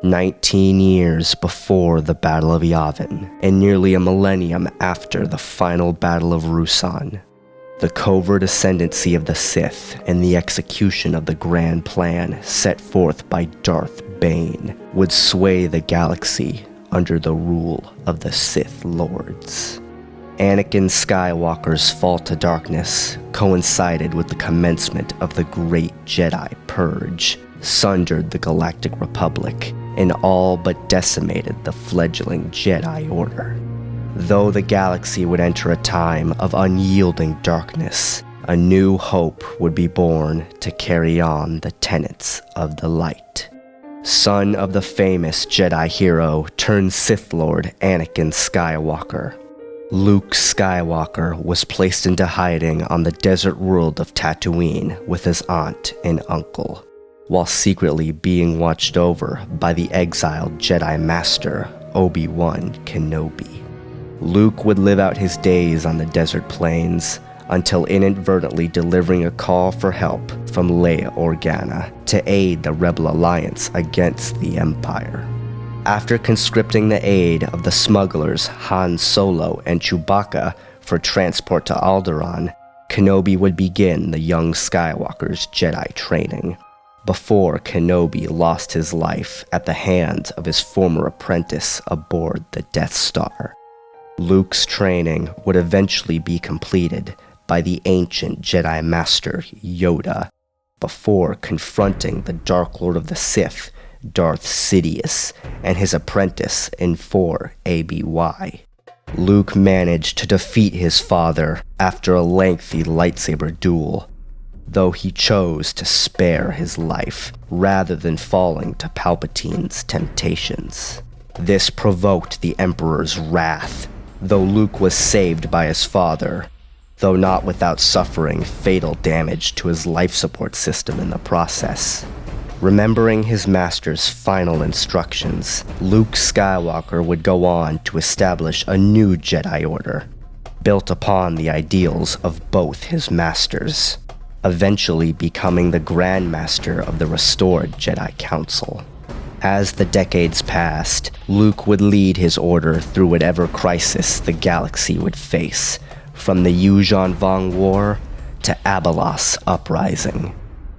19 years before the Battle of Yavin, and nearly a millennium after the final Battle of Ruusan, the covert ascendancy of the Sith and the execution of the grand plan set forth by Darth Bane would sway the galaxy under the rule of the Sith Lords. Anakin Skywalker's fall to darkness coincided with the commencement of the Great Jedi Purge, sundered the Galactic Republic, and all but decimated the fledgling Jedi Order. Though the galaxy would enter a time of unyielding darkness, a new hope would be born to carry on the tenets of the light. Son of the famous Jedi hero turned Sith Lord Anakin Skywalker, Luke Skywalker was placed into hiding on the desert world of Tatooine with his aunt and uncle, while secretly being watched over by the exiled Jedi Master Obi-Wan Kenobi. Luke would live out his days on the desert plains until inadvertently delivering a call for help from Leia Organa to aid the Rebel Alliance against the Empire. After conscripting the aid of the smugglers Han Solo and Chewbacca for transport to Alderaan, Kenobi would begin the young Skywalker's Jedi training, before Kenobi lost his life at the hands of his former apprentice aboard the Death Star. Luke's training would eventually be completed by the ancient Jedi Master Yoda, before confronting the Dark Lord of the Sith, Darth Sidious, and his apprentice in 4 ABY. Luke managed to defeat his father after a lengthy lightsaber duel, though he chose to spare his life rather than falling to Palpatine's temptations. This provoked the Emperor's wrath, though Luke was saved by his father, though not without suffering fatal damage to his life support system in the process. Remembering his master's final instructions, Luke Skywalker would go on to establish a new Jedi Order, built upon the ideals of both his masters, eventually becoming the Grand Master of the restored Jedi Council. As the decades passed, Luke would lead his order through whatever crisis the galaxy would face, from the Yuuzhan Vong War to Abelos Uprising,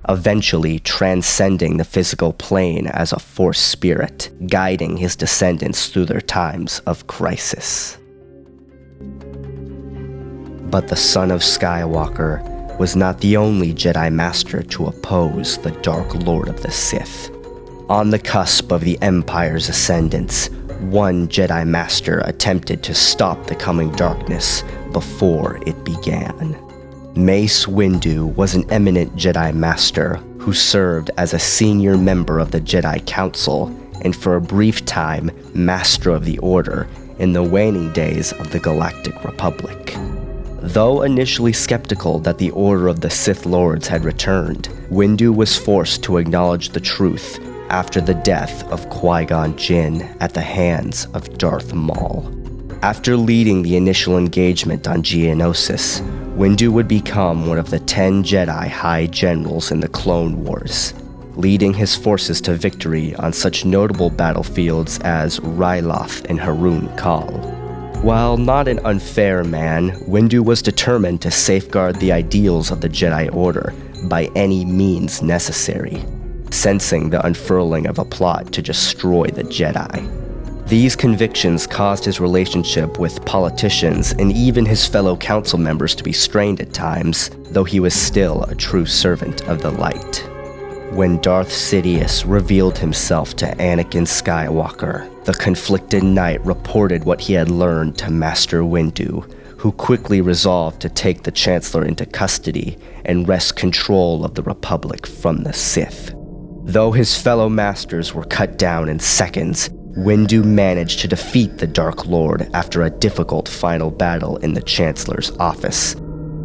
eventually transcending the physical plane as a Force spirit, guiding his descendants through their times of crisis. But the son of Skywalker was not the only Jedi Master to oppose the Dark Lord of the Sith. On the cusp of the Empire's ascendance, one Jedi Master attempted to stop the coming darkness before it began. Mace Windu was an eminent Jedi Master who served as a senior member of the Jedi Council and for a brief time Master of the Order in the waning days of the Galactic Republic. Though initially skeptical that the Order of the Sith Lords had returned, Windu was forced to acknowledge the truth after the death of Qui-Gon Jinn at the hands of Darth Maul. After leading the initial engagement on Geonosis, Windu would become one of the 10 Jedi High Generals in the Clone Wars, leading his forces to victory on such notable battlefields as Ryloth and Harun Kal. While not an unfair man, Windu was determined to safeguard the ideals of the Jedi Order by any means necessary, sensing the unfurling of a plot to destroy the Jedi. These convictions caused his relationship with politicians and even his fellow council members to be strained at times, though he was still a true servant of the light. When Darth Sidious revealed himself to Anakin Skywalker, the conflicted knight reported what he had learned to Master Windu, who quickly resolved to take the Chancellor into custody and wrest control of the Republic from the Sith. Though his fellow masters were cut down in seconds, Windu managed to defeat the Dark Lord after a difficult final battle in the Chancellor's office,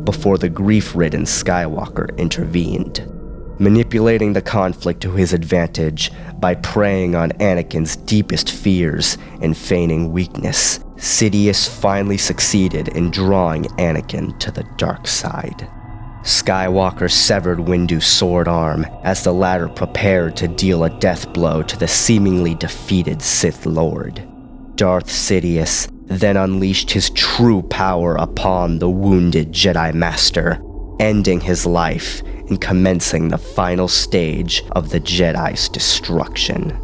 before the grief-ridden Skywalker intervened, manipulating the conflict to his advantage by preying on Anakin's deepest fears and feigning weakness. Sidious finally succeeded in drawing Anakin to the dark side. Skywalker severed Windu's sword arm as the latter prepared to deal a death blow to the seemingly defeated Sith Lord. Darth Sidious then unleashed his true power upon the wounded Jedi Master, ending his life and commencing the final stage of the Jedi's destruction.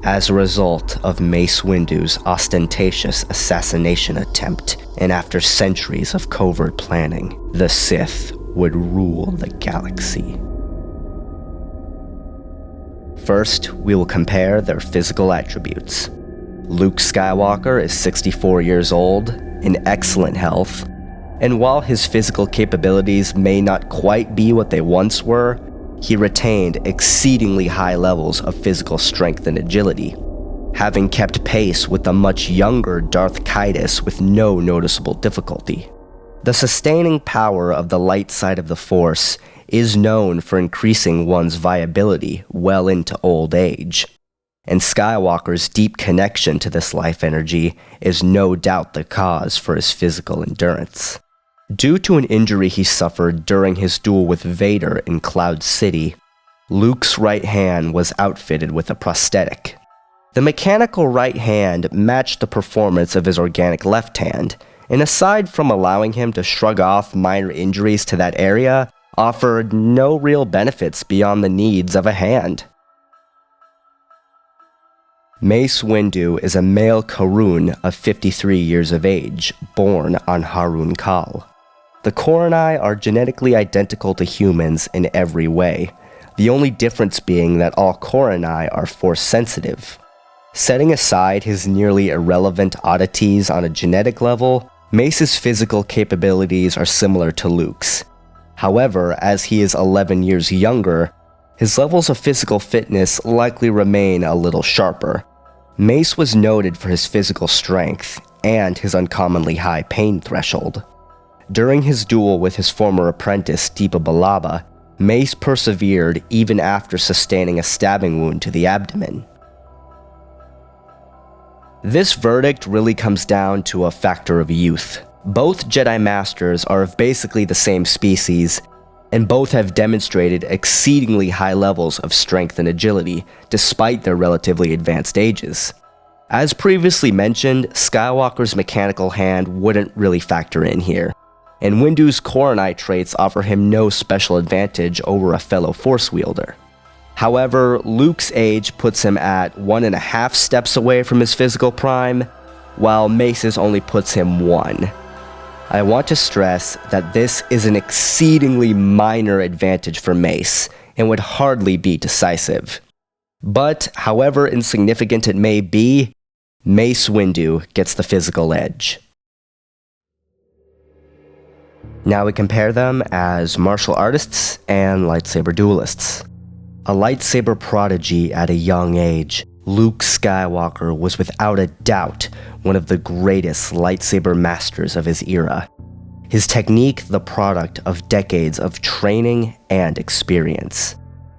As a result of Mace Windu's ostentatious assassination attempt, and after centuries of covert planning, the Sith would rule the galaxy. First, we will compare their physical attributes. Luke Skywalker is 64 years old, in excellent health, and while his physical capabilities may not quite be what they once were, he retained exceedingly high levels of physical strength and agility, having kept pace with the much younger Darth Caedus with no noticeable difficulty. The sustaining power of the light side of the Force is known for increasing one's viability well into old age, and Skywalker's deep connection to this life energy is no doubt the cause for his physical endurance. Due to an injury he suffered during his duel with Vader in Cloud City, Luke's right hand was outfitted with a prosthetic. The mechanical right hand matched the performance of his organic left hand, and aside from allowing him to shrug off minor injuries to that area, offered no real benefits beyond the needs of a hand. Mace Windu is a male Karun of 53 years of age, born on Harun Kal. The Korani are genetically identical to humans in every way, the only difference being that all Korani are Force-sensitive. Setting aside his nearly irrelevant oddities on a genetic level, Mace's physical capabilities are similar to Luke's. However, as he is 11 years younger, his levels of physical fitness likely remain a little sharper. Mace was noted for his physical strength and his uncommonly high pain threshold. During his duel with his former apprentice Deepa Billaba, Mace persevered even after sustaining a stabbing wound to the abdomen. This verdict really comes down to a factor of youth. Both Jedi Masters are of basically the same species, and both have demonstrated exceedingly high levels of strength and agility, despite their relatively advanced ages. As previously mentioned, Skywalker's mechanical hand wouldn't really factor in here, and Windu's Korani traits offer him no special advantage over a fellow Force wielder. However, Luke's age puts him at 1.5 steps away from his physical prime, while Mace's only puts him 1. I want to stress that this is an exceedingly minor advantage for Mace, and would hardly be decisive. But, however insignificant it may be, Mace Windu gets the physical edge. Now we compare them as martial artists and lightsaber duelists. A lightsaber prodigy at a young age, Luke Skywalker was without a doubt one of the greatest lightsaber masters of his era. His technique the product of decades of training and experience.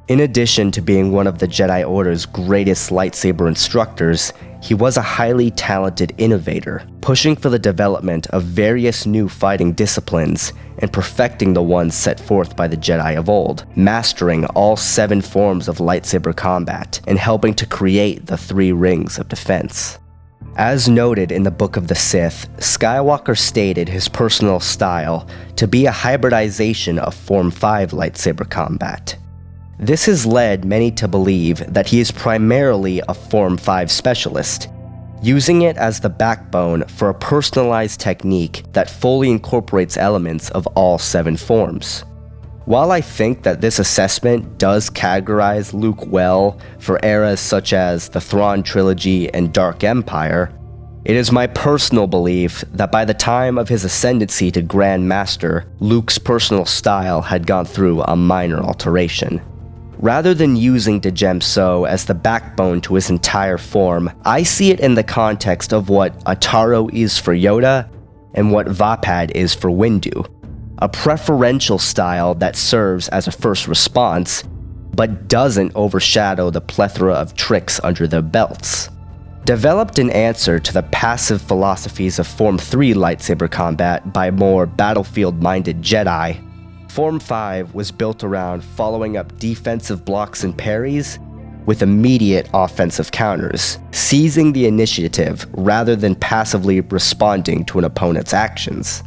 In addition to being one of the Jedi Order's greatest lightsaber instructors, he was a highly talented innovator, pushing for the development of various new fighting disciplines and perfecting the ones set forth by the Jedi of old, mastering all 7 forms of lightsaber combat and helping to create the 3 rings of defense. As noted in the Book of the Sith, Skywalker stated his personal style to be a hybridization of Form 5 lightsaber combat. This has led many to believe that he is primarily a Form 5 specialist, using it as the backbone for a personalized technique that fully incorporates elements of all 7 forms. While I think that this assessment does categorize Luke well for eras such as the Thrawn Trilogy and Dark Empire, it is my personal belief that by the time of his ascendancy to Grand Master, Luke's personal style had gone through a minor alteration. Rather than using Djemso as the backbone to his entire form, I see it in the context of what Ataro is for Yoda and what Vapad is for Windu. A preferential style that serves as a first response, but doesn't overshadow the plethora of tricks under their belts. Developed in answer to the passive philosophies of Form 3 lightsaber combat by more battlefield-minded Jedi, Form 5 was built around following up defensive blocks and parries with immediate offensive counters, seizing the initiative rather than passively responding to an opponent's actions.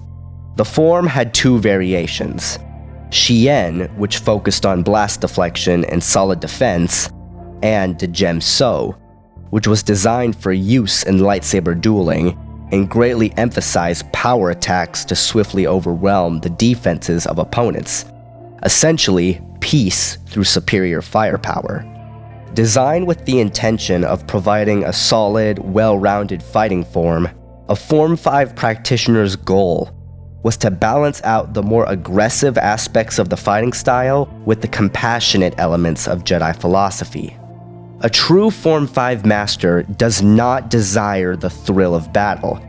The form had two variations: Xian, which focused on blast deflection and solid defense, and Gem So, which was designed for use in lightsaber dueling and greatly emphasized power attacks to swiftly overwhelm the defenses of opponents, essentially peace through superior firepower. Designed with the intention of providing a solid, well-rounded fighting form, a Form 5 practitioner's goal was to balance out the more aggressive aspects of the fighting style with the compassionate elements of Jedi philosophy. A true Form 5 master does not desire the thrill of battle,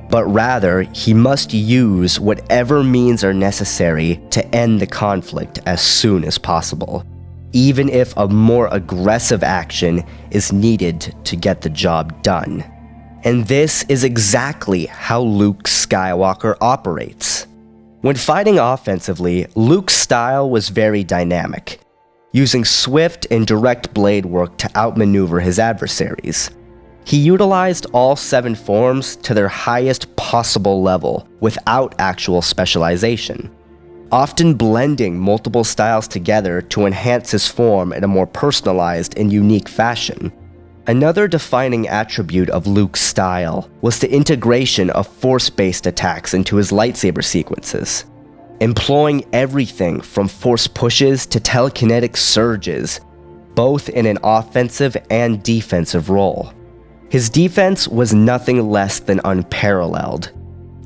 but rather he must use whatever means are necessary to end the conflict as soon as possible, even if a more aggressive action is needed to get the job done. And this is exactly how Luke Skywalker operates. When fighting offensively, Luke's style was very dynamic, using swift and direct blade work to outmaneuver his adversaries. He utilized all 7 forms to their highest possible level without actual specialization, often blending multiple styles together to enhance his form in a more personalized and unique fashion. Another defining attribute of Luke's style was the integration of force-based attacks into his lightsaber sequences, employing everything from force pushes to telekinetic surges, both in an offensive and defensive role. His defense was nothing less than unparalleled,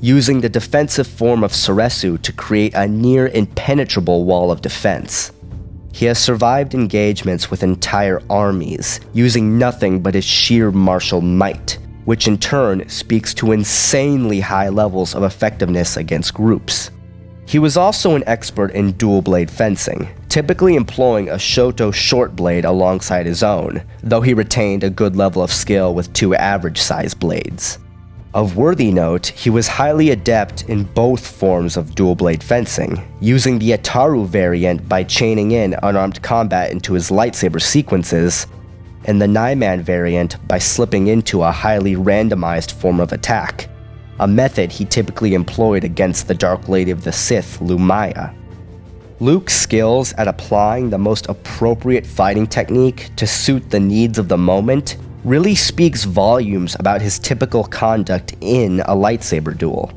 using the defensive form of Ceresu to create a near impenetrable wall of defense. He has survived engagements with entire armies, using nothing but his sheer martial might, which in turn speaks to insanely high levels of effectiveness against groups. He was also an expert in dual blade fencing, typically employing a Shoto short blade alongside his own, though he retained a good level of skill with 2 average-sized blades. Of worthy note, he was highly adept in both forms of dual blade fencing, using the Ataru variant by chaining in unarmed combat into his lightsaber sequences, and the Naiman variant by slipping into a highly randomized form of attack, a method he typically employed against the Dark Lady of the Sith, Lumaya. Luke's skills at applying the most appropriate fighting technique to suit the needs of the moment really speaks volumes about his typical conduct in a lightsaber duel.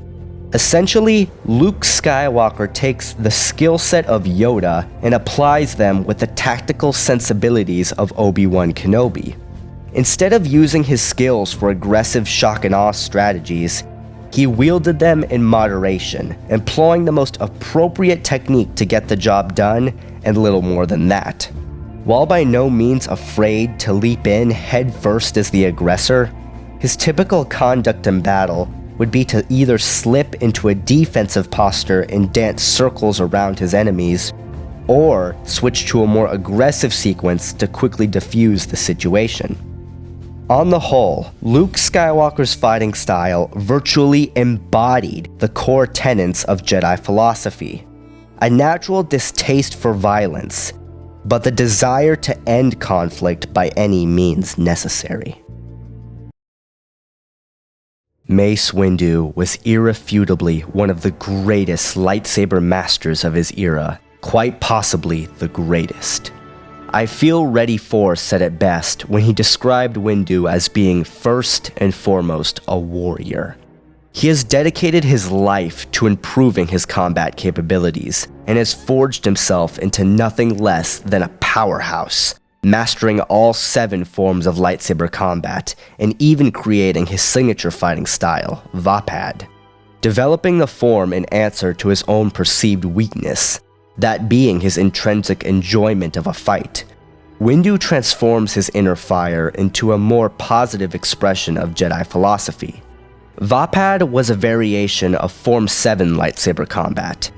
Essentially, Luke Skywalker takes the skill set of Yoda and applies them with the tactical sensibilities of Obi-Wan Kenobi. Instead of using his skills for aggressive shock and awe strategies, he wielded them in moderation, employing the most appropriate technique to get the job done, and little more than that. While by no means afraid to leap in head first as the aggressor, his typical conduct in battle would be to either slip into a defensive posture and dance circles around his enemies, or switch to a more aggressive sequence to quickly defuse the situation. On the whole, Luke Skywalker's fighting style virtually embodied the core tenets of Jedi philosophy: a natural distaste for violence, but the desire to end conflict by any means necessary. Mace Windu was irrefutably one of the greatest lightsaber masters of his era, quite possibly the greatest. I feel Ready Force said it best when he described Windu as being first and foremost a warrior. He has dedicated his life to improving his combat capabilities, and has forged himself into nothing less than a powerhouse, mastering all 7 forms of lightsaber combat, and even creating his signature fighting style, Vapad, developing the form in answer to his own perceived weakness, that being his intrinsic enjoyment of a fight. Windu transforms his inner fire into a more positive expression of Jedi philosophy. Vapad was a variation of Form 7 lightsaber combat,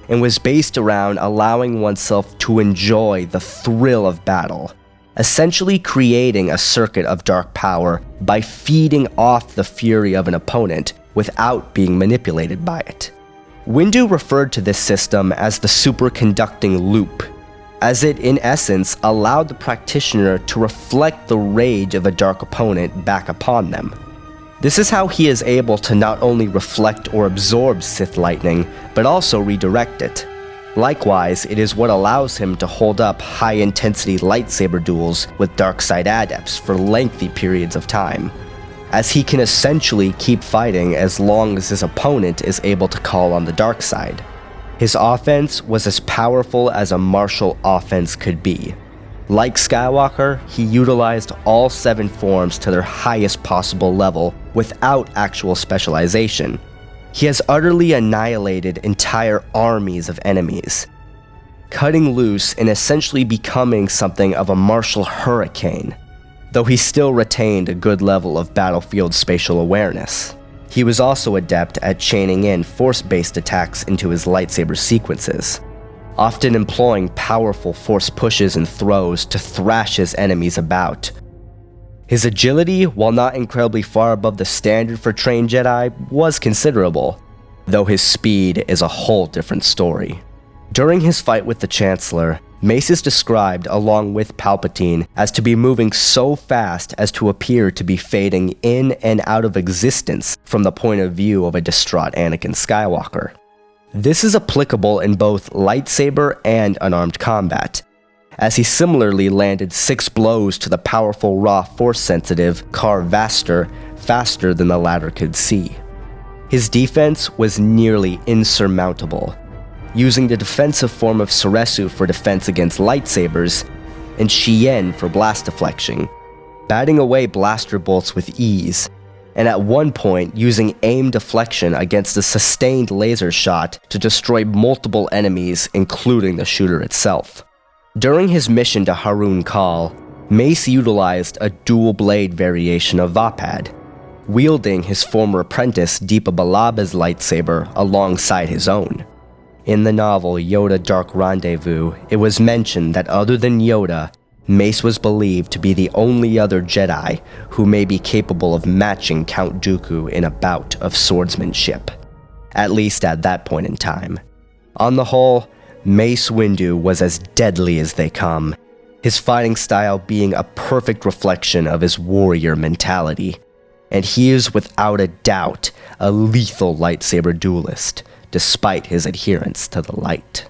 and was based around allowing oneself to enjoy the thrill of battle, essentially creating a circuit of dark power by feeding off the fury of an opponent without being manipulated by it. Windu referred to this system as the superconducting loop, as it in essence allowed the practitioner to reflect the rage of a dark opponent back upon them. This is how he is able to not only reflect or absorb Sith lightning, but also redirect it. Likewise, it is what allows him to hold up high-intensity lightsaber duels with dark side adepts for lengthy periods of time, as he can essentially keep fighting as long as his opponent is able to call on the dark side. His offense was as powerful as a martial offense could be. Like Skywalker, he utilized all 7 forms to their highest possible level without actual specialization. He has utterly annihilated entire armies of enemies, cutting loose and essentially becoming something of a martial hurricane, though he still retained a good level of battlefield spatial awareness. He was also adept at chaining in force-based attacks into his lightsaber sequences, often employing powerful force pushes and throws to thrash his enemies about. His agility, while not incredibly far above the standard for trained Jedi, was considerable, though his speed is a whole different story. During his fight with the Chancellor, Mace is described along with Palpatine as to be moving so fast as to appear to be fading in and out of existence from the point of view of a distraught Anakin Skywalker. This is applicable in both lightsaber and unarmed combat, as he similarly landed 6 blows to the powerful raw force-sensitive Car Vaster faster than the latter could see. His defense was nearly insurmountable, using the defensive form of Ceresu for defense against lightsabers, and Shien for blast deflection, batting away blaster bolts with ease, and at one point using aim deflection against a sustained laser shot to destroy multiple enemies, including the shooter itself. During his mission to Harun Kal, Mace utilized a dual-blade variation of Vapad, wielding his former apprentice Deepa Balaba's lightsaber alongside his own. In the novel Yoda Dark Rendezvous, it was mentioned that other than Yoda, Mace was believed to be the only other Jedi who may be capable of matching Count Dooku in a bout of swordsmanship, at least at that point in time. On the whole, Mace Windu was as deadly as they come, his fighting style being a perfect reflection of his warrior mentality, and he is without a doubt a lethal lightsaber duelist, despite his adherence to the light.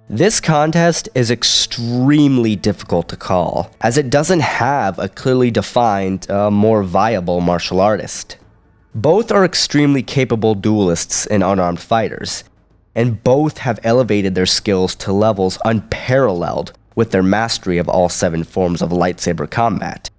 This contest is extremely difficult to call, as it doesn't have a clearly defined, more viable martial artist. Both are extremely capable duelists and unarmed fighters, and both have elevated their skills to levels unparalleled with their mastery of all 7 forms of lightsaber combat.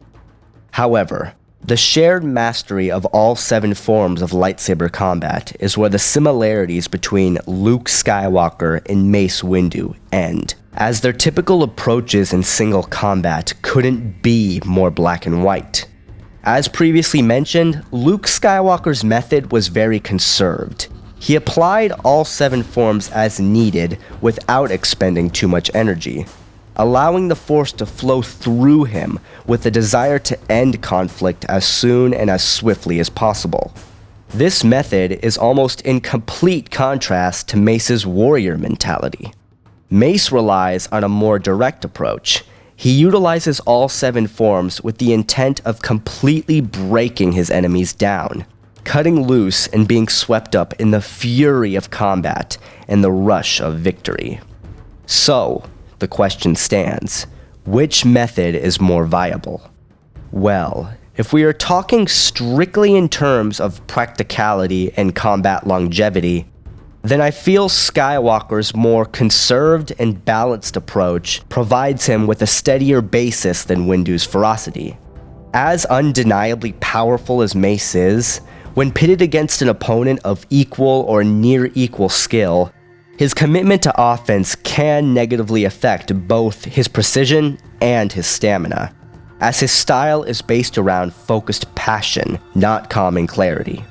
However, the shared mastery of all 7 forms of lightsaber combat is where the similarities between Luke Skywalker and Mace Windu end, as their typical approaches in single combat couldn't be more black and white. As previously mentioned, Luke Skywalker's method was very conserved. He applied all 7 forms as needed without expending too much energy, allowing the Force to flow through him with the desire to end conflict as soon and as swiftly as possible. This method is almost in complete contrast to Mace's warrior mentality. Mace relies on a more direct approach. He utilizes all 7 forms with the intent of completely breaking his enemies down, cutting loose and being swept up in the fury of combat and the rush of victory. So, the question stands, which method is more viable? Well, if we are talking strictly in terms of practicality and combat longevity, then I feel Skywalker's more conserved and balanced approach provides him with a steadier basis than Windu's ferocity. As undeniably powerful as Mace is, when pitted against an opponent of equal or near equal skill, his commitment to offense can negatively affect both his precision and his stamina, as his style is based around focused passion, not calm and clarity.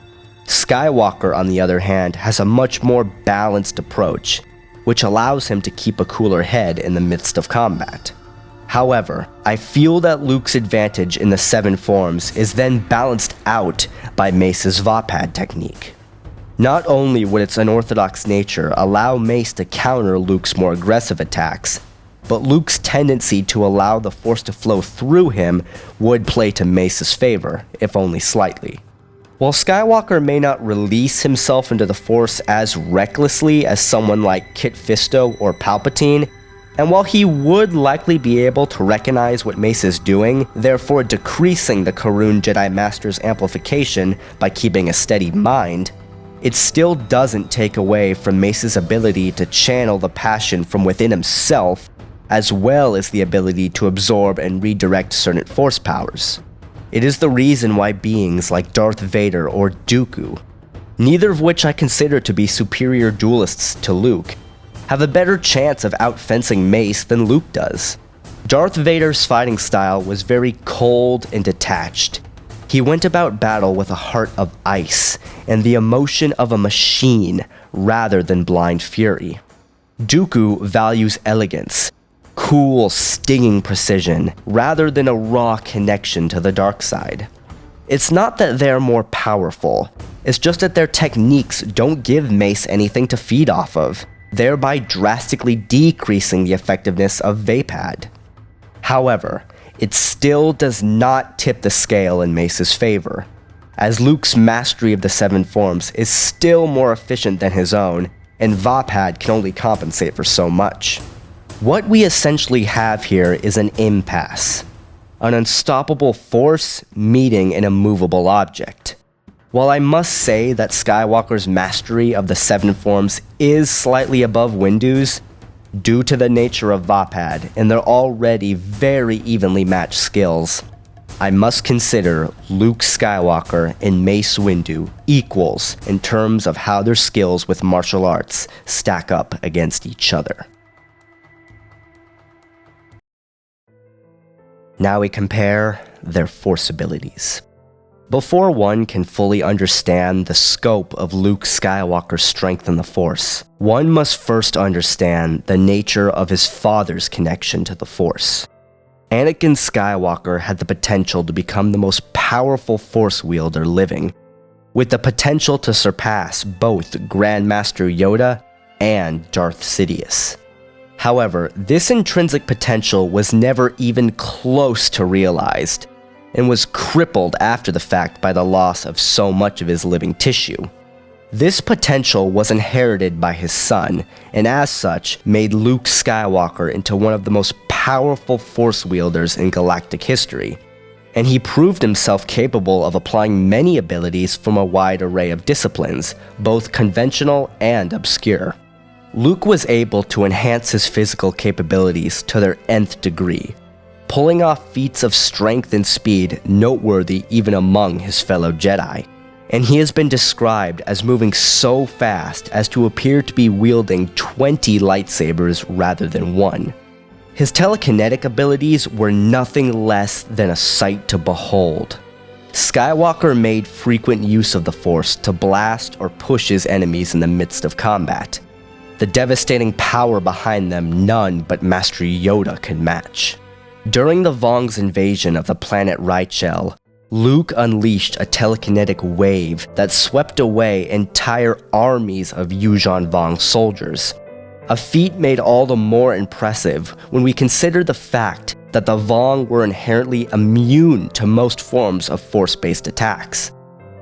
Skywalker, on the other hand, has a much more balanced approach, which allows him to keep a cooler head in the midst of combat. However, I feel that Luke's advantage in the seven forms is then balanced out by Mace's Vapad technique. Not only would its unorthodox nature allow Mace to counter Luke's more aggressive attacks, but Luke's tendency to allow the Force to flow through him would play to Mace's favor, if only slightly. While Skywalker may not release himself into the Force as recklessly as someone like Kit Fisto or Palpatine, and while he would likely be able to recognize what Mace is doing, therefore decreasing the Karun Jedi Master's amplification by keeping a steady mind, it still doesn't take away from Mace's ability to channel the passion from within himself, as well as the ability to absorb and redirect certain Force powers. It is the reason why beings like Darth Vader or Dooku, neither of which I consider to be superior duelists to Luke, have a better chance of outfencing Mace than Luke does. Darth Vader's fighting style was very cold and detached. He went about battle with a heart of ice and the emotion of a machine rather than blind fury. Dooku values elegance, cool, stinging precision, rather than a raw connection to the dark side. It's not that they're more powerful, it's just that their techniques don't give Mace anything to feed off of, thereby drastically decreasing the effectiveness of Vapad. However, it still does not tip the scale in Mace's favor, as Luke's mastery of the seven forms is still more efficient than his own, and Vapad can only compensate for so much. What we essentially have here is an impasse, an unstoppable force meeting an immovable object. While I must say that Skywalker's mastery of the seven forms is slightly above Windu's, due to the nature of Vapad and their already very evenly matched skills, I must consider Luke Skywalker and Mace Windu equals in terms of how their skills with martial arts stack up against each other. Now we compare their Force abilities. Before one can fully understand the scope of Luke Skywalker's strength in the Force, one must first understand the nature of his father's connection to the Force. Anakin Skywalker had the potential to become the most powerful Force wielder living, with the potential to surpass both Grand Master Yoda and Darth Sidious. However, this intrinsic potential was never even close to realized, and was crippled after the fact by the loss of so much of his living tissue. This potential was inherited by his son, and as such, made Luke Skywalker into one of the most powerful Force wielders in galactic history, and he proved himself capable of applying many abilities from a wide array of disciplines, both conventional and obscure. Luke was able to enhance his physical capabilities to their nth degree, pulling off feats of strength and speed noteworthy even among his fellow Jedi, and he has been described as moving so fast as to appear to be wielding 20 lightsabers rather than one. His telekinetic abilities were nothing less than a sight to behold. Skywalker made frequent use of the Force to blast or push his enemies in the midst of combat, the devastating power behind them none but Master Yoda could match. During the Vong's invasion of the planet Raichel, Luke unleashed a telekinetic wave that swept away entire armies of Yuuzhan Vong soldiers, a feat made all the more impressive when we consider the fact that the Vong were inherently immune to most forms of Force-based attacks,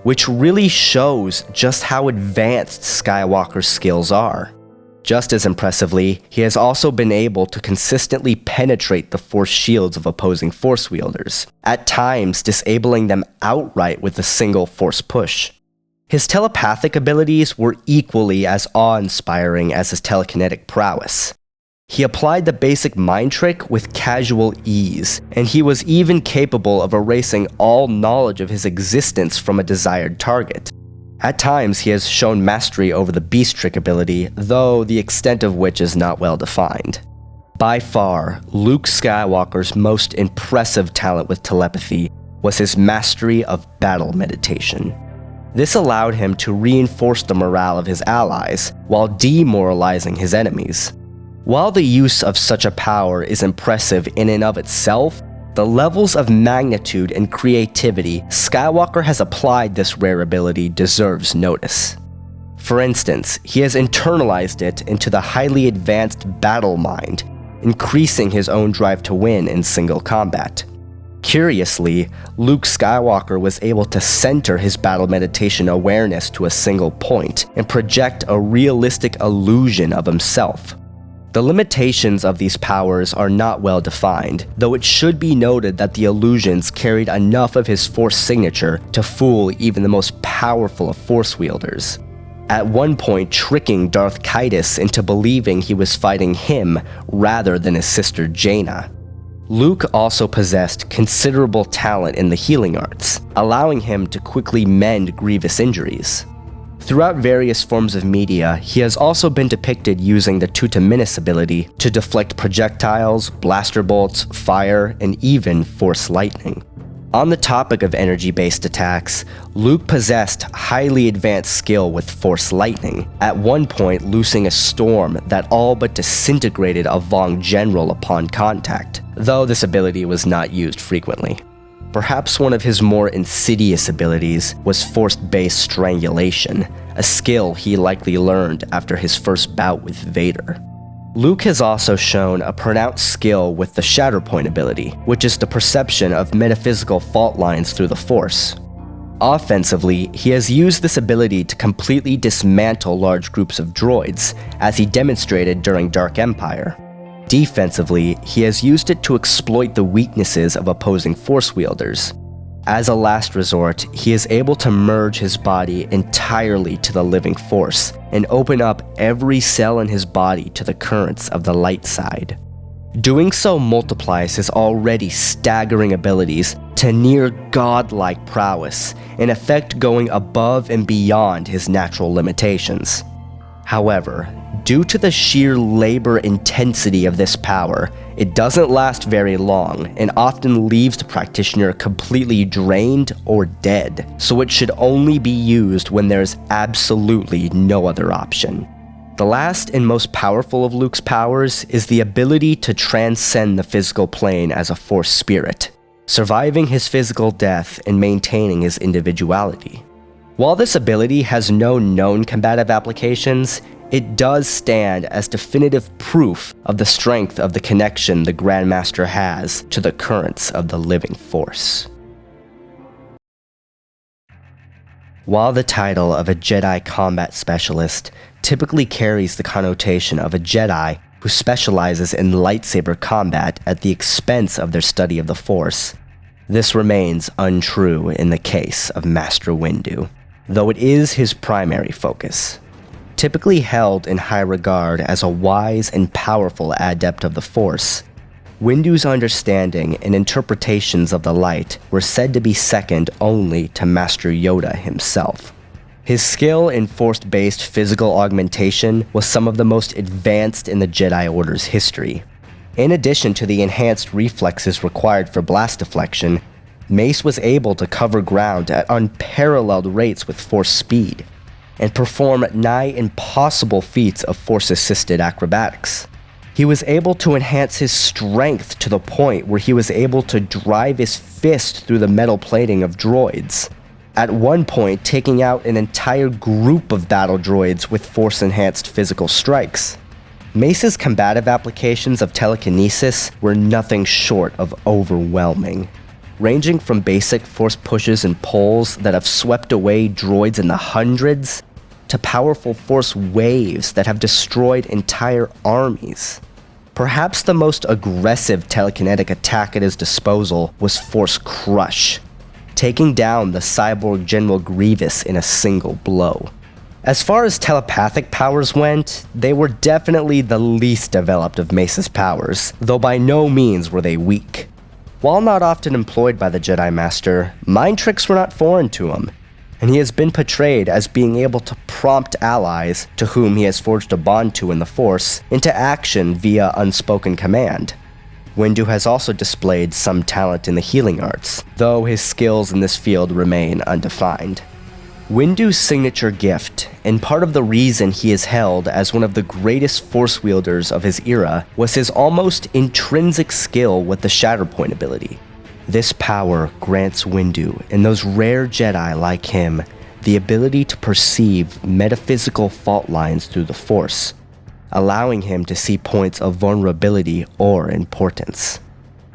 which really shows just how advanced Skywalker's skills are. Just as impressively, he has also been able to consistently penetrate the Force shields of opposing Force wielders, at times disabling them outright with a single Force push. His telepathic abilities were equally as awe-inspiring as his telekinetic prowess. He applied the basic mind trick with casual ease, and he was even capable of erasing all knowledge of his existence from a desired target. At times, he has shown mastery over the beast trick ability, though the extent of which is not well defined. By far, Luke Skywalker's most impressive talent with telepathy was his mastery of battle meditation. This allowed him to reinforce the morale of his allies while demoralizing his enemies. While the use of such a power is impressive in and of itself, the levels of magnitude and creativity Skywalker has applied this rare ability deserves notice. For instance, he has internalized it into the highly advanced battle mind, increasing his own drive to win in single combat. Curiously, Luke Skywalker was able to center his battle meditation awareness to a single point and project a realistic illusion of himself. The limitations of these powers are not well defined, though it should be noted that the illusions carried enough of his Force signature to fool even the most powerful of Force wielders, at one point tricking Darth Caedus into believing he was fighting him rather than his sister Jaina. Luke also possessed considerable talent in the healing arts, allowing him to quickly mend grievous injuries. Throughout various forms of media, he has also been depicted using the Tutaminis ability to deflect projectiles, blaster bolts, fire, and even Force lightning. On the topic of energy-based attacks, Luke possessed highly advanced skill with Force lightning, at one point loosing a storm that all but disintegrated a Vong general upon contact, though this ability was not used frequently. Perhaps one of his more insidious abilities was Force-based strangulation, a skill he likely learned after his first bout with Vader. Luke has also shown a pronounced skill with the Shatterpoint ability, which is the perception of metaphysical fault lines through the Force. Offensively, he has used this ability to completely dismantle large groups of droids, as he demonstrated during Dark Empire. Defensively, he has used it to exploit the weaknesses of opposing Force wielders. As a last resort, he is able to merge his body entirely to the living Force and open up every cell in his body to the currents of the light side. Doing so multiplies his already staggering abilities to near godlike prowess, in effect going above and beyond his natural limitations. However, due to the sheer labor intensity of this power, it doesn't last very long and often leaves the practitioner completely drained or dead, so it should only be used when there's absolutely no other option. The last and most powerful of Luke's powers is the ability to transcend the physical plane as a Force spirit, surviving his physical death and maintaining his individuality. While this ability has no known combative applications, it does stand as definitive proof of the strength of the connection the Grandmaster has to the currents of the living Force. While the title of a Jedi combat specialist typically carries the connotation of a Jedi who specializes in lightsaber combat at the expense of their study of the Force, this remains untrue in the case of Master Windu, though it is his primary focus. Typically held in high regard as a wise and powerful adept of the Force, Windu's understanding and interpretations of the light were said to be second only to Master Yoda himself. His skill in Force-based physical augmentation was some of the most advanced in the Jedi Order's history. In addition to the enhanced reflexes required for blast deflection, Mace was able to cover ground at unparalleled rates with Force speed, and perform nigh impossible feats of Force-assisted acrobatics. He was able to enhance his strength to the point where he was able to drive his fist through the metal plating of droids, at one point taking out an entire group of battle droids with Force-enhanced physical strikes. Mace's combative applications of telekinesis were nothing short of overwhelming, ranging from basic Force pushes and pulls that have swept away droids in the hundreds, to powerful Force waves that have destroyed entire armies. Perhaps the most aggressive telekinetic attack at his disposal was Force Crush, taking down the cyborg General Grievous in a single blow. As far as telepathic powers went, they were definitely the least developed of Mace's powers, though by no means were they weak. While not often employed by the Jedi Master, mind tricks were not foreign to him, and he has been portrayed as being able to prompt allies, to whom he has forged a bond to in the Force, into action via unspoken command. Windu has also displayed some talent in the healing arts, though his skills in this field remain undefined. Windu's signature gift, and part of the reason he is held as one of the greatest Force wielders of his era, was his almost intrinsic skill with the Shatterpoint ability. This power grants Windu, and those rare Jedi like him, the ability to perceive metaphysical fault lines through the Force, allowing him to see points of vulnerability or importance.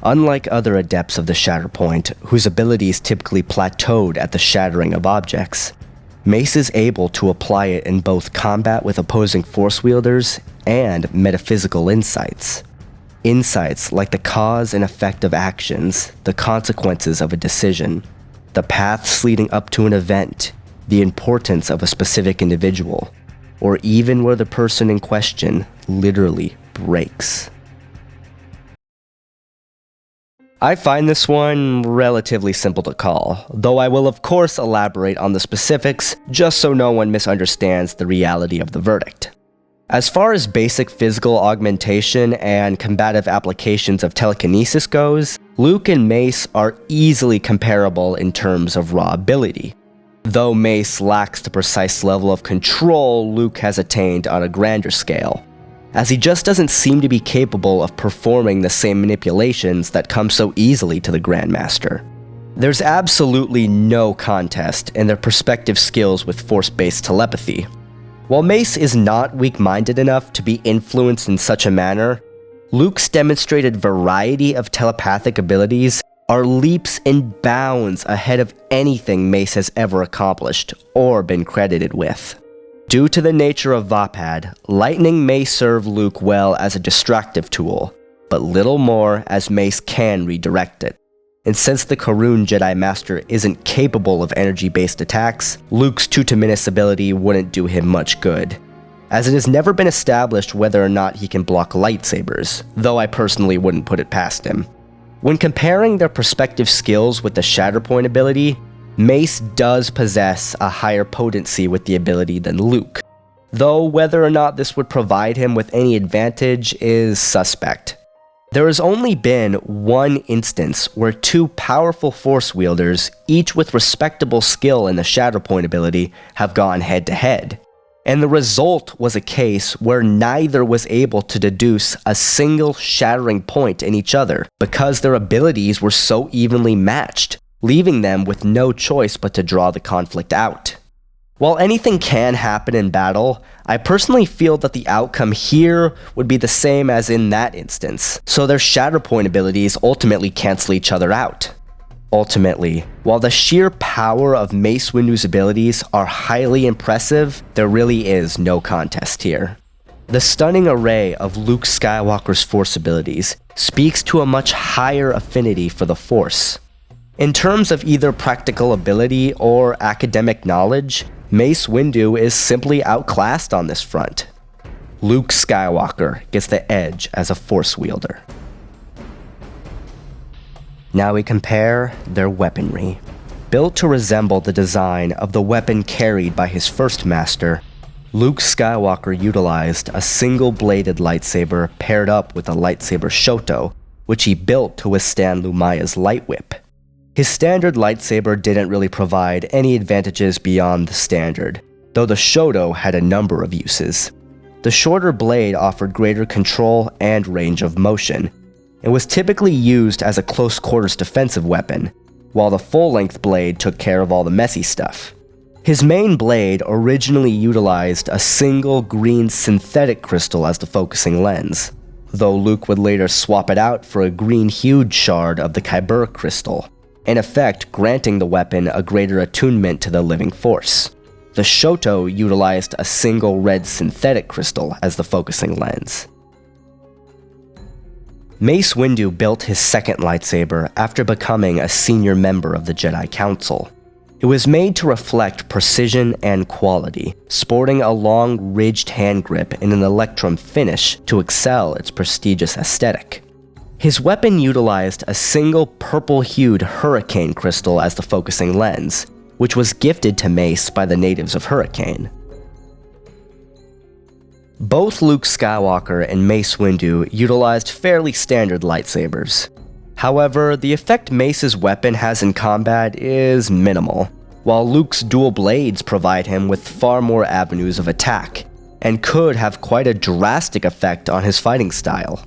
Unlike other adepts of the Shatterpoint, whose abilities typically plateaued at the shattering of objects, Mace is able to apply it in both combat with opposing Force wielders and metaphysical insights. Insights like the cause and effect of actions, the consequences of a decision, the paths leading up to an event, the importance of a specific individual, or even where the person in question literally breaks. I find this one relatively simple to call, though I will of course elaborate on the specifics just so no one misunderstands the reality of the verdict. As far as basic physical augmentation and combative applications of telekinesis goes, Luke and Mace are easily comparable in terms of raw ability. Though Mace lacks the precise level of control Luke has attained on a grander scale, as he just doesn't seem to be capable of performing the same manipulations that come so easily to the Grandmaster. There's absolutely no contest in their respective skills with Force-based telepathy. While Mace is not weak-minded enough to be influenced in such a manner, Luke's demonstrated variety of telepathic abilities are leaps and bounds ahead of anything Mace has ever accomplished or been credited with. Due to the nature of Vapad, lightning may serve Luke well as a distractive tool, but little more as Mace can redirect it. And since the Karun Jedi Master isn't capable of energy-based attacks, Luke's Tutaminis ability wouldn't do him much good, as it has never been established whether or not he can block lightsabers, though I personally wouldn't put it past him. When comparing their respective skills with the Shatterpoint ability, Mace does possess a higher potency with the ability than Luke, though whether or not this would provide him with any advantage is suspect. There has only been one instance where two powerful Force wielders, each with respectable skill in the Shatterpoint ability, have gone head-to-head, and the result was a case where neither was able to deduce a single shattering point in each other because their abilities were so evenly matched, leaving them with no choice but to draw the conflict out. While anything can happen in battle, I personally feel that the outcome here would be the same as in that instance, so their Shatterpoint abilities ultimately cancel each other out. Ultimately, while the sheer power of Mace Windu's abilities are highly impressive, there really is no contest here. The stunning array of Luke Skywalker's Force abilities speaks to a much higher affinity for the Force. In terms of either practical ability or academic knowledge, Mace Windu is simply outclassed on this front. Luke Skywalker gets the edge as a Force wielder. Now we compare their weaponry. Built to resemble the design of the weapon carried by his first master, Luke Skywalker utilized a single-bladed lightsaber paired up with a lightsaber shoto, which he built to withstand Lumaya's light whip. His standard lightsaber didn't really provide any advantages beyond the standard, though the shoto had a number of uses. The shorter blade offered greater control and range of motion, and was typically used as a close-quarters defensive weapon, while the full-length blade took care of all the messy stuff. His main blade originally utilized a single green synthetic crystal as the focusing lens, though Luke would later swap it out for a green-hued shard of the Kyber crystal, in effect granting the weapon a greater attunement to the living force. The shoto utilized a single red synthetic crystal as the focusing lens. Mace Windu built his second lightsaber after becoming a senior member of the Jedi Council. It was made to reflect precision and quality, sporting a long, ridged hand grip and an electrum finish to excel its prestigious aesthetic. His weapon utilized a single purple-hued hurricane crystal as the focusing lens, which was gifted to Mace by the natives of Hurricane. Both Luke Skywalker and Mace Windu utilized fairly standard lightsabers. However, the effect Mace's weapon has in combat is minimal, while Luke's dual blades provide him with far more avenues of attack, and could have quite a drastic effect on his fighting style.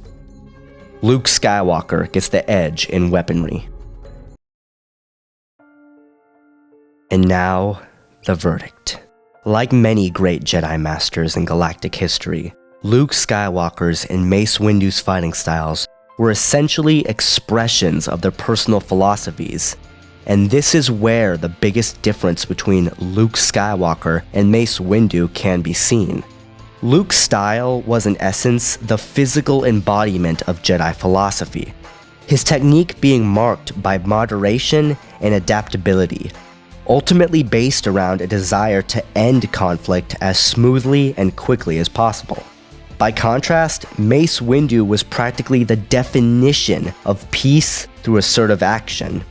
Luke Skywalker gets the edge in weaponry. And now, the verdict. Like many great Jedi Masters in galactic history, Luke Skywalker's and Mace Windu's fighting styles were essentially expressions of their personal philosophies, and this is where the biggest difference between Luke Skywalker and Mace Windu can be seen. Luke's style was in essence the physical embodiment of Jedi philosophy, his technique being marked by moderation and adaptability, ultimately based around a desire to end conflict as smoothly and quickly as possible. By contrast, Mace Windu was practically the definition of peace through assertive action.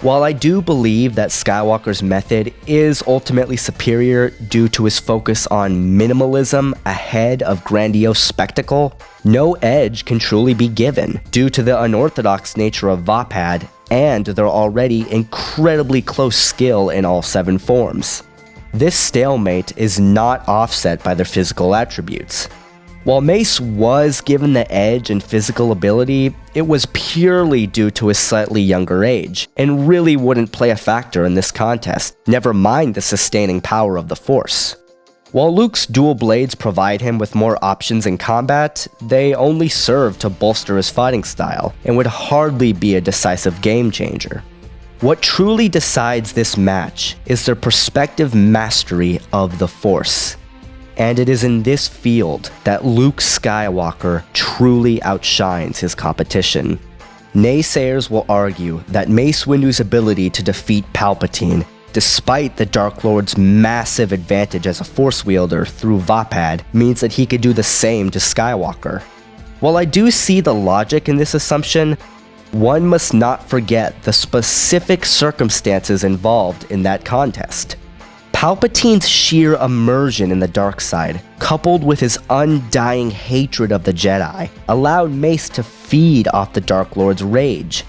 While I do believe that Skywalker's method is ultimately superior due to his focus on minimalism ahead of grandiose spectacle, no edge can truly be given due to the unorthodox nature of Vapad and their already incredibly close skill in all 7 forms. This stalemate is not offset by their physical attributes. While Mace was given the edge in physical ability, it was purely due to his slightly younger age, and really wouldn't play a factor in this contest, never mind the sustaining power of the Force. While Luke's dual blades provide him with more options in combat, they only serve to bolster his fighting style, and would hardly be a decisive game changer. What truly decides this match is their prospective mastery of the Force. And it is in this field that Luke Skywalker truly outshines his competition. Naysayers will argue that Mace Windu's ability to defeat Palpatine, despite the Dark Lord's massive advantage as a Force wielder through Vapad, means that he could do the same to Skywalker. While I do see the logic in this assumption, one must not forget the specific circumstances involved in that contest. Palpatine's sheer immersion in the dark side, coupled with his undying hatred of the Jedi, allowed Mace to feed off the Dark Lord's rage.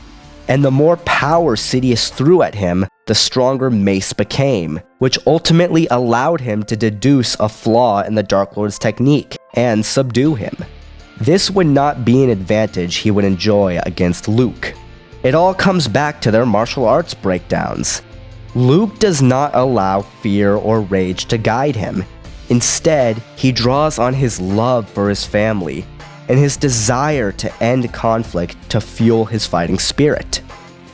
And the more power Sidious threw at him, the stronger Mace became, which ultimately allowed him to deduce a flaw in the Dark Lord's technique and subdue him. This would not be an advantage he would enjoy against Luke. It all comes back to their martial arts breakdowns. Luke does not allow fear or rage to guide him. Instead, he draws on his love for his family and his desire to end conflict to fuel his fighting spirit.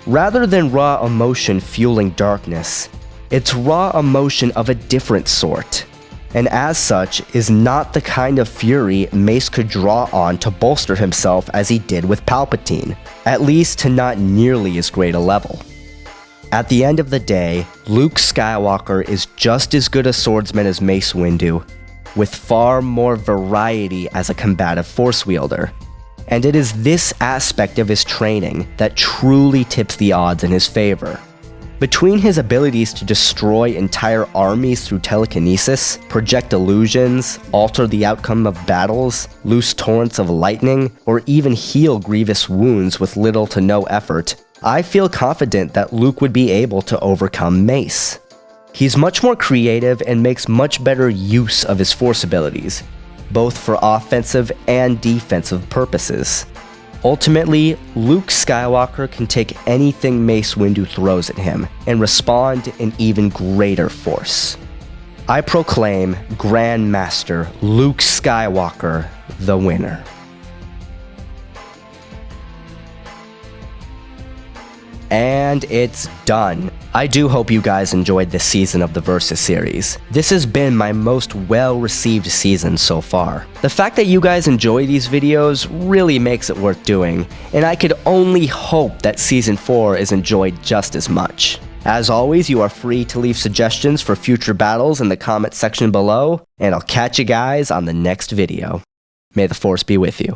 Rather than raw emotion fueling darkness, it's raw emotion of a different sort, and as such is not the kind of fury Mace could draw on to bolster himself as he did with Palpatine, at least to not nearly as great a level. At the end of the day, Luke Skywalker is just as good a swordsman as Mace Windu, with far more variety as a combative Force wielder. And it is this aspect of his training that truly tips the odds in his favor. Between his abilities to destroy entire armies through telekinesis, project illusions, alter the outcome of battles, loose torrents of lightning, or even heal grievous wounds with little to no effort, I feel confident that Luke would be able to overcome Mace. He's much more creative and makes much better use of his Force abilities, both for offensive and defensive purposes. Ultimately, Luke Skywalker can take anything Mace Windu throws at him and respond in even greater force. I proclaim Grand Master Luke Skywalker the winner. And it's done. I do hope you guys enjoyed this season of the Versus series. This has been my most well-received season so far. The fact that you guys enjoy these videos really makes it worth doing, and I could only hope that Season 4 is enjoyed just as much. As always, you are free to leave suggestions for future battles in the comment section below, and I'll catch you guys on the next video. May the Force be with you.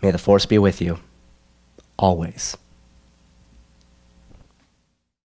May the Force be with you. Always.